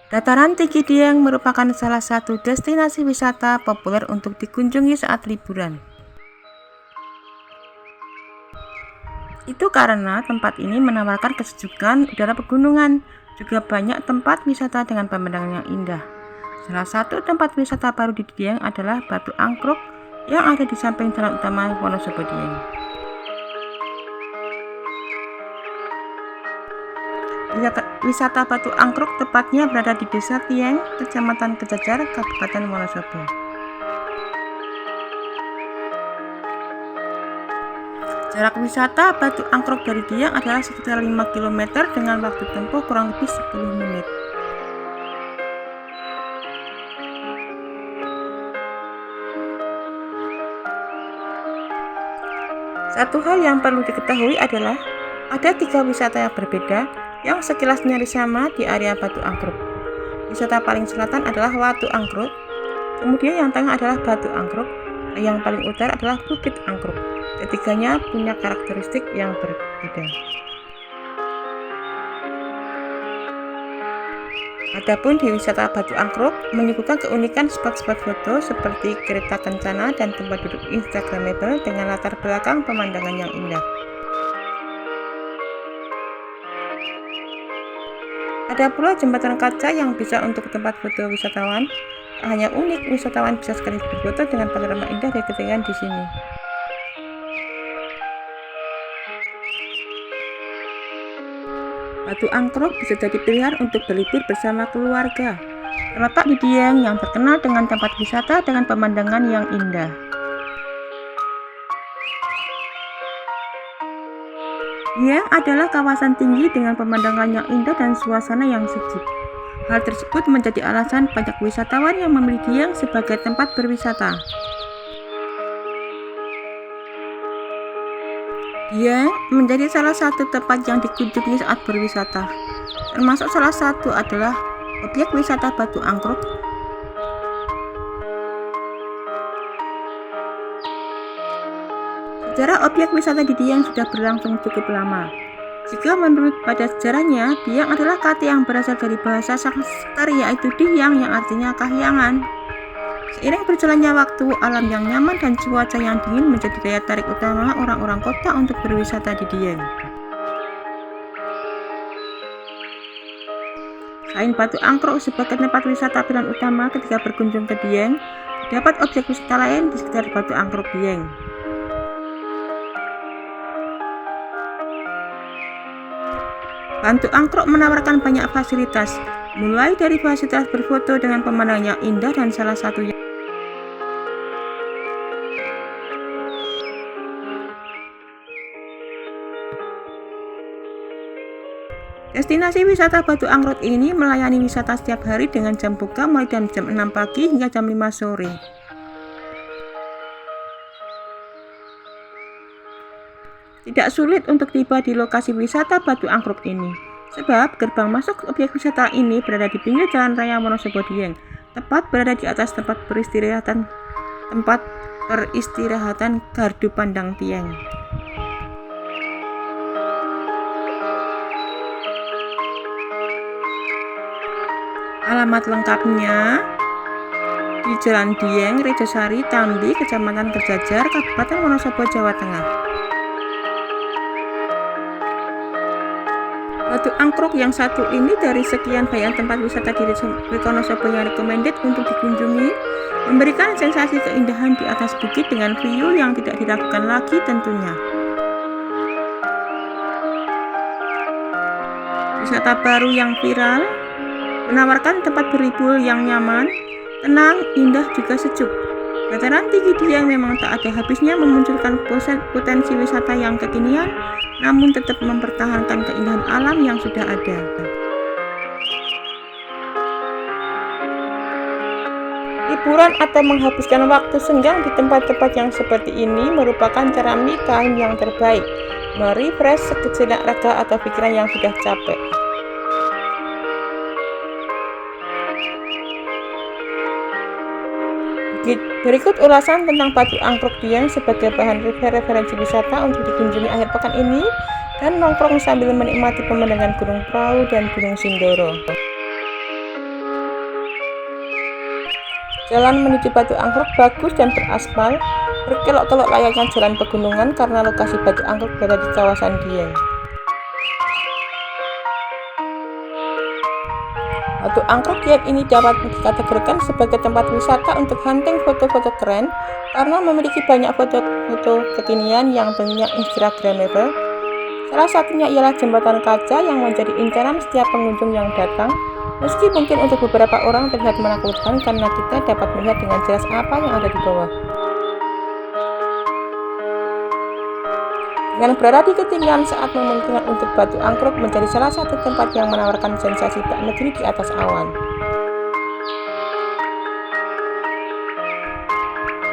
Dataran tinggi Dieng merupakan salah satu destinasi wisata populer untuk dikunjungi saat liburan. Itu karena tempat ini menawarkan kesejukan udara pegunungan, juga banyak tempat wisata dengan pemandangan yang indah. Salah satu tempat wisata baru di Dieng adalah Batu Angkruk yang ada di samping jalan utama Wonosobo Dieng. Wisata Batu Angkruk tepatnya berada di Desa Dieng, Kecamatan Kejajar, Kabupaten Wonosobo. Jarak wisata Batu Angkruk dari Dieng adalah sekitar 5 km dengan waktu tempuh kurang lebih 10 menit. Satu hal yang perlu diketahui adalah ada 3 wisata yang berbeda yang sekilas nyaris sama di area Batu Angkruk. Wisata paling selatan adalah Watu Angkruk, kemudian yang tengah adalah Batu Angkruk, dan yang paling utara adalah Bukit Angkruk. Ketiganya punya karakteristik yang berbeda. Adapun di wisata Batu Angkruk menyuguhkan keunikan spot-spot foto seperti kereta kencana dan tempat duduk instagramable dengan latar belakang pemandangan yang indah. Ada pula jembatan kaca yang bisa untuk tempat foto wisatawan. Tak hanya unik, wisatawan bisa sekaligus berfoto dengan panorama indah dari ketinggian di sini. Batu Angkruk bisa jadi pilihan untuk berlibur bersama keluarga. Terletak di Dieng yang terkenal dengan tempat wisata dengan pemandangan yang indah. Dieng adalah kawasan tinggi dengan pemandangan yang indah dan suasana yang sejuk. Hal tersebut menjadi alasan banyak wisatawan yang memilih Dieng sebagai tempat berwisata. Dieng menjadi salah satu tempat yang dikunjungi saat berwisata. Termasuk salah satu adalah objek wisata Batu Angkruk. Sejarah objek wisata di Dieng sudah berlangsung cukup lama. Jika menurut pada sejarahnya, Dieng adalah kata yang berasal dari bahasa Sanskerta yaitu Diyang yang artinya kahyangan. Seiring berjalannya waktu, alam yang nyaman dan cuaca yang dingin menjadi daya tarik utama orang-orang kota untuk berwisata di Dieng. Selain Batu Angkruk sebagai tempat wisata pilihan utama ketika berkunjung ke Dieng, terdapat objek wisata lain di sekitar Batu Angkruk Dieng. Batu Angkruk menawarkan banyak fasilitas, mulai dari fasilitas berfoto dengan pemandangan yang indah dan salah satunya destinasi wisata Batu Angkruk ini melayani wisata setiap hari dengan jam buka mulai jam 6 pagi hingga jam 5 sore. Tidak sulit untuk tiba di lokasi wisata Batu Angkruk ini, sebab gerbang masuk objek wisata ini berada di pinggir jalan raya Wonosobo Dieng, tepat berada di atas tempat peristirahatan Gardu Pandang Dieng. Alamat lengkapnya di Jalan Dieng, Rejosari, Tambi, Kecamatan Kejajar, Kabupaten Wonosobo, Jawa Tengah. Batu Angkruk yang satu ini dari sekian banyak tempat wisata di Wonosobo yang recommended untuk dikunjungi, memberikan sensasi keindahan di atas bukit dengan view yang tidak diragukan lagi tentunya. Wisata baru yang viral, menawarkan tempat berlibur yang nyaman, tenang, indah juga sejuk. Dataran tinggi Dieng memang tak ada habisnya memunculkan potensi wisata yang kekinian, namun tetap mempertahankan keindahan alam yang sudah ada. Liburan atau menghabiskan waktu senggang di tempat-tempat yang seperti ini merupakan cara me time yang terbaik, merefresh sejenak raga atau pikiran yang sudah capek. Berikut ulasan tentang Batu Angkruk Dieng sebagai bahan referensi wisata untuk dikunjungi akhir pekan ini dan nongkrong sambil menikmati pemandangan Gunung Prau dan Gunung Sindoro. Jalan menuju Batu Angkruk bagus dan beraspal, berkelok-kelok layaknya jalan pegunungan karena lokasi Batu Angkruk berada di kawasan Dieng. Batu Angkruk Dieng ini dapat dikategorikan sebagai tempat wisata untuk hunting foto-foto keren karena memiliki banyak foto-foto kekinian yang tentunya instagramable. Salah satunya ialah jembatan kaca yang menjadi incaran setiap pengunjung yang datang. Meski mungkin untuk beberapa orang terlihat menakutkan karena kita dapat melihat dengan jelas apa yang ada di bawah. Dengan berada di ketinggian saat memungkinkan untuk Batu Angkruk menjadi salah satu tempat yang menawarkan sensasi bak negeri di atas awan.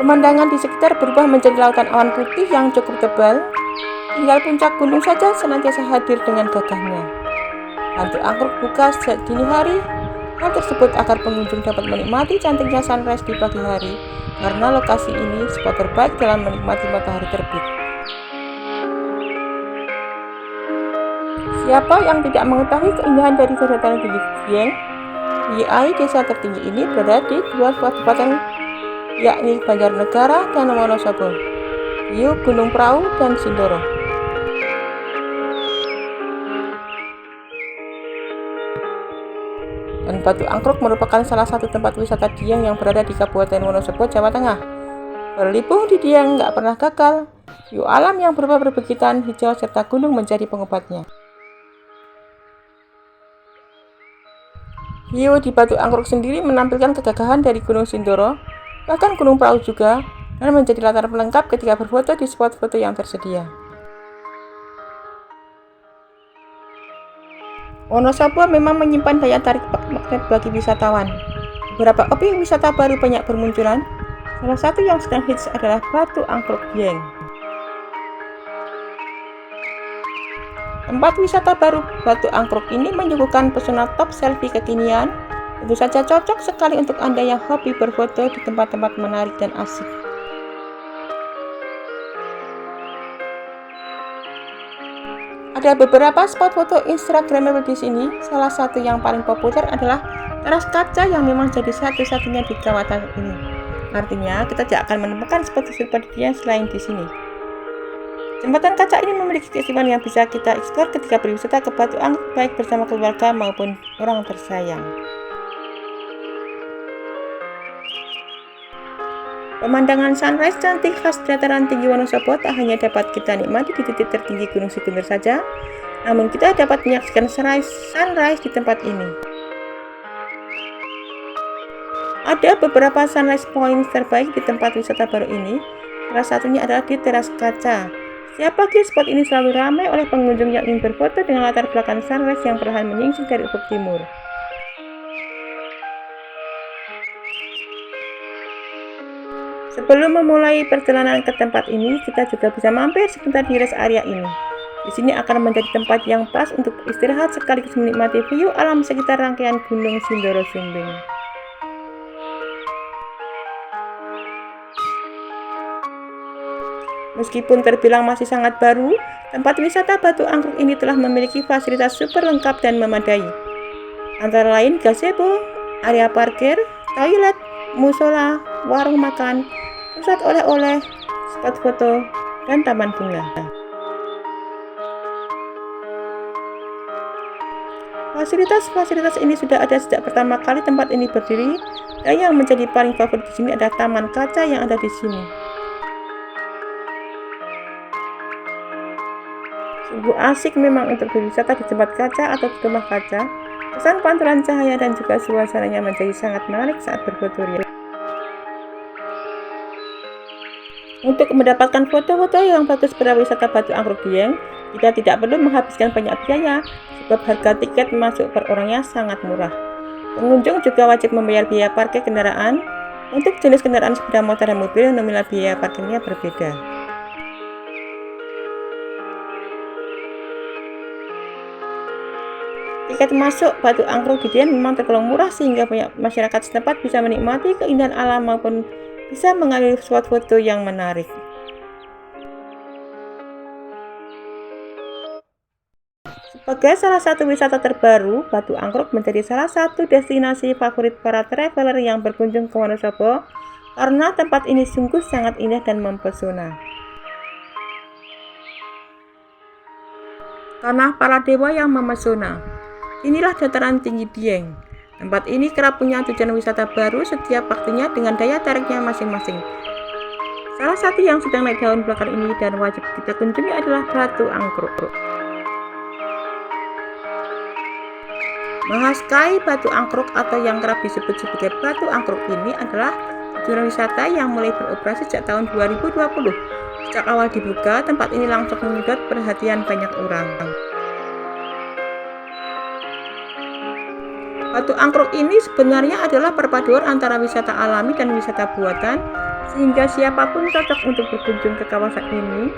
Pemandangan di sekitar berubah menjadi lautan awan putih yang cukup tebal. Tinggal puncak gunung saja senantiasa hadir dengan gagahnya. Batu Angkruk buka sejak dini hari. Hal tersebut agar pengunjung dapat menikmati cantiknya sunrise di pagi hari, karena lokasi ini spot terbaik dalam menikmati matahari terbit. Siapa yang tidak mengetahui keindahan dari dataran tinggi Dieng? Wiai, desa tertinggi ini berada di dua kabupaten, yakni Banjarnegara dan Wonosobo, Hiu, Gunung Prau, dan Sindoro. Dan Batu Angkruk merupakan salah satu tempat wisata Dieng yang berada di Kabupaten Wonosobo, Jawa Tengah. Berlibur di Dieng nggak pernah gagal. View alam yang berupa perbukitan hijau serta gunung menjadi pengobatnya. View di Batu Angkruk sendiri menampilkan kegagahan dari Gunung Sindoro, bahkan Gunung Prau juga, dan menjadi latar pelengkap ketika berfoto di spot foto yang tersedia. Wonosobo memang menyimpan daya tarik magnet bagi wisatawan. Beberapa objek wisata baru banyak bermunculan. Salah satu yang sedang hits adalah Batu Angkruk Dieng. Tempat wisata baru Batu Angkruk ini menyuguhkan pesona top selfie kekinian. Tentu saja cocok sekali untuk Anda yang hobi berfoto di tempat-tempat menarik dan asik. Ada beberapa spot foto instagramable di sini. Salah satu yang paling populer adalah teras kaca yang memang jadi satu-satunya di kawasan ini. Artinya, kita tidak akan menemukan spot sepertinya selain di sini. Jembatan kaca ini memiliki keistimewaan yang bisa kita eksplor ketika berwisata ke Batu Angkruk, baik bersama keluarga maupun orang tersayang. Pemandangan sunrise cantik khas dataran tinggi Wonosobo tak hanya dapat kita nikmati di titik tertinggi Gunung Sikunir saja, namun kita dapat menyaksikan sunrise di tempat ini. Ada beberapa sunrise point terbaik di tempat wisata baru ini. Salah satunya adalah di teras kaca. Setiap pagi spot ini selalu ramai oleh pengunjung yang ingin berfoto dengan latar belakang sunrise yang perlahan menyingsing dari ufuk timur. Sebelum memulai perjalanan ke tempat ini, kita juga bisa mampir sebentar di rest area ini. Di sini akan menjadi tempat yang pas untuk istirahat sekaligus menikmati view alam sekitar rangkaian Gunung Sindoro Sumbing. Meskipun terbilang masih sangat baru, tempat wisata Batu Angkruk ini telah memiliki fasilitas super lengkap dan memadai. Antara lain gazebo, area parkir, toilet, musola, warung makan, pusat oleh-oleh, spot foto, dan taman bunga. Fasilitas-fasilitas ini sudah ada sejak pertama kali tempat ini berdiri, dan yang menjadi paling favorit di sini adalah taman kaca yang ada di sini. Sungguh asik memang untuk berwisata di tempat kaca atau di rumah kaca. Kesan pantulan cahaya dan juga suasananya menjadi sangat menarik saat berfoto. Untuk mendapatkan foto-foto yang bagus pada wisata Batu Angkruk Dieng, kita tidak perlu menghabiskan banyak biaya, sebab harga tiket masuk per orangnya sangat murah. Pengunjung juga wajib membayar biaya parkir kendaraan. Untuk jenis kendaraan sepeda motor dan mobil, nominal biaya parkirnya berbeda. Tiket masuk Batu Angkruk di Dieng memang tergolong murah sehingga banyak masyarakat setempat bisa menikmati keindahan alam maupun bisa mengambil spot foto yang menarik. Sebagai salah satu wisata terbaru, Batu Angkruk menjadi salah satu destinasi favorit para traveler yang berkunjung ke Wonosobo karena tempat ini sungguh sangat indah dan mempesona. Tanah para dewa yang memesona. Inilah dataran tinggi Dieng. Tempat ini kerap punya tujuan wisata baru setiap waktunya dengan daya tariknya masing-masing. Salah satu yang sedang naik daun belakangan ini dan wajib kita kunjungi adalah Batu Angkruk. Mahaskai Batu Angkruk atau yang kerap disebut sebagai Batu Angkruk ini adalah tujuan wisata yang mulai beroperasi sejak tahun 2020. Sejak awal dibuka, tempat ini langsung menyedot perhatian banyak orang. Batu Angkruk ini sebenarnya adalah perpaduan antara wisata alami dan wisata buatan, sehingga siapapun cocok untuk berkunjung ke kawasan ini.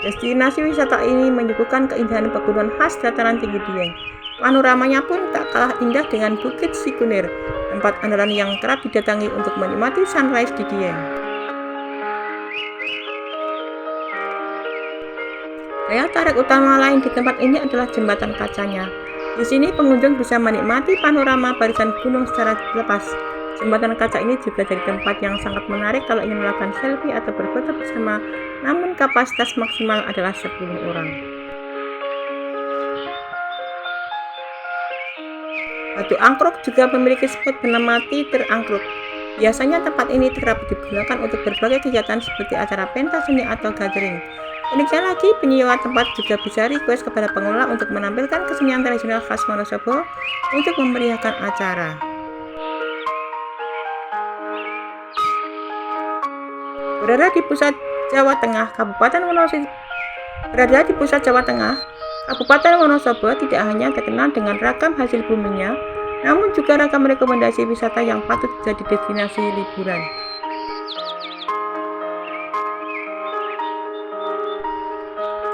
Destinasi wisata ini menyuguhkan keindahan pegunungan khas dataran tinggi Dieng. Panoramanya pun tak kalah indah dengan Bukit Sikunir, tempat andalan yang kerap didatangi untuk menikmati sunrise di Dieng. Daya tarik utama lain di tempat ini adalah jembatan kacanya. Di sini pengunjung bisa menikmati panorama barisan gunung secara lepas. Jembatan kaca ini juga jadi tempat yang sangat menarik kalau ingin melakukan selfie atau berfoto bersama, namun kapasitas maksimal adalah 10 orang. Batu Angkruk juga memiliki spot bernama Teater Angkruk. Biasanya tempat ini kerap digunakan untuk berbagai kegiatan seperti acara pentas seni atau gathering. Uniknya lagi, penyewa tempat juga bisa request kepada pengelola untuk menampilkan kesenian tradisional khas Wonosobo untuk memeriahkan acara. Berada di pusat Jawa Tengah, Kabupaten Wonosobo tidak hanya terkenal dengan ragam hasil buminya, namun juga ragam rekomendasi wisata yang patut jadi destinasi liburan.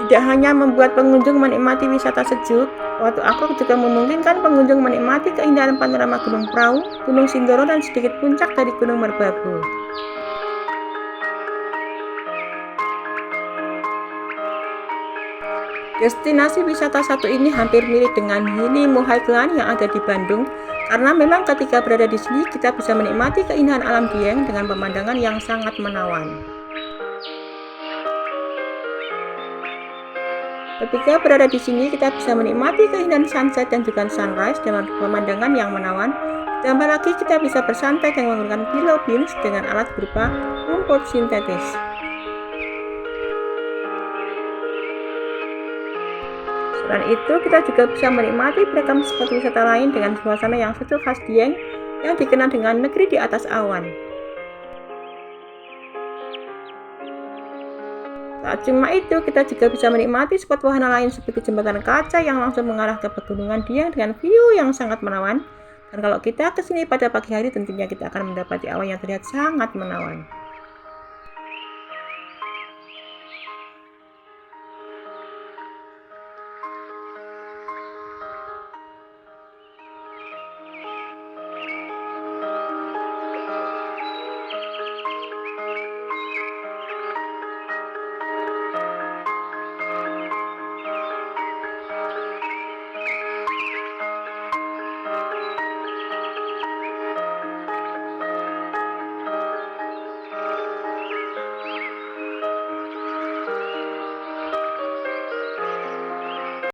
Tidak hanya membuat pengunjung menikmati wisata sejuk, Batu Angkruk juga memungkinkan pengunjung menikmati keindahan panorama Gunung Prau, Gunung Sindoro, dan sedikit puncak dari Gunung Merbabu. Destinasi wisata satu ini hampir mirip dengan Gili Muhaiklan yang ada di Bandung, karena memang ketika berada di sini kita bisa menikmati keindahan alam Dieng dengan pemandangan yang sangat menawan. Ketika berada di sini kita bisa menikmati keindahan sunset dan juga sunrise dengan pemandangan yang menawan. Tambah lagi kita bisa bersantai dan menggunakan pillow beans dengan alat berupa rumput sintetis. Selain itu, kita juga bisa menikmati beragam spot wisata lain dengan suasana yang sejuk khas Dieng yang dikenal dengan negeri di atas awan. Tak cuma itu, kita juga bisa menikmati spot wahana lain seperti jembatan kaca yang langsung mengarah ke pegunungan Dieng dengan view yang sangat menawan. Dan kalau kita kesini pada pagi hari, tentunya kita akan mendapati awan yang terlihat sangat menawan.